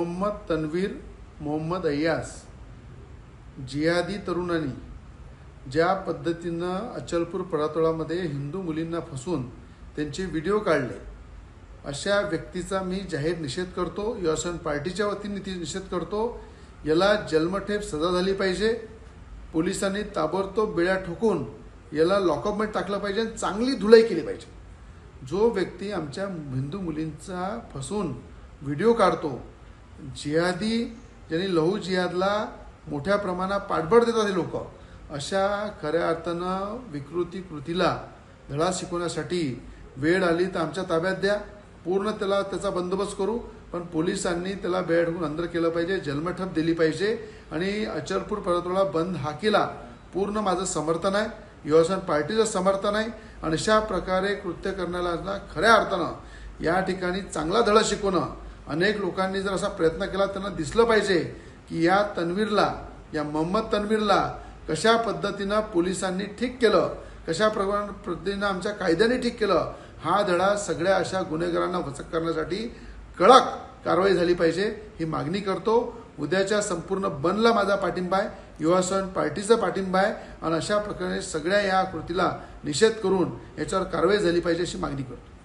मोहम्मद तन्वीर मोहम्मद अय्याज जिहादी तरुणांनी ज्या पद्धतीनं अचलपूर परातोळामध्ये हिंदू मुलींना फसवून त्यांचे व्हिडिओ काढले, अशा व्यक्तीचा मी जाहीर निषेध करतो। युवासेना पार्टीच्या वतीने निषेध करतो। याला जन्मठेप सजा झाली पाहिजे। पोलिसांनी ताबडतोब बेड्या ठोकून याला लॉकअपमध्ये टाकलं पाहिजे, चांगली धुलाई केली पाहिजे। जो व्यक्ती आमच्या हिंदू मुलींचा फसवून व्हिडिओ काढतो, जिहादी ज्यांनी लहू जिहादला मोठ्या प्रमाणात पाठबळ देतात हे लोक, अशा खऱ्या अर्थानं विकृती कृतीला धडा शिकवण्यासाठी वेळ आली तर आमच्या ताब्यात द्या, पूर्ण त्याचा बंदोबस्त करू। पण पोलिसांनी त्याला बेड ठोकून अंदर केलं पाहिजे, जन्मठेप दिली पाहिजे। आणि अचलपूर परातोळा बंद हाकीला पूर्ण माझं समर्थन आहे, युवासेना पार्टीचं समर्थन आहे। आणि अशा प्रकारे कृत्य करण्याला खऱ्या अर्थानं या ठिकाणी चांगला धडा शिकवणं, अनेक लोकांनी जर असा प्रयत्न केला त्यांना दिसलं पाहिजे की या तन्वीरला, या मोहम्मद तन्वीरला कशा पद्धतीनं पोलिसांनी ठीक केलं, कशा पद्धतीनं आमच्या कायद्याने ठीक केलं। हा धडा सगळ्या अशा गुन्हेगारांना वचक करण्यासाठी कडक कारवाई झाली पाहिजे, ही मागणी करतो। उद्याच्या संपूर्ण बंदला माझा पाठिंबा आहे, युवासेना पार्टीचा पाठिंबा आहे। आणि अशा प्रकारे सगळ्या या कृतीला निषेध करून याच्यावर कारवाई झाली पाहिजे अशी मागणी करतो।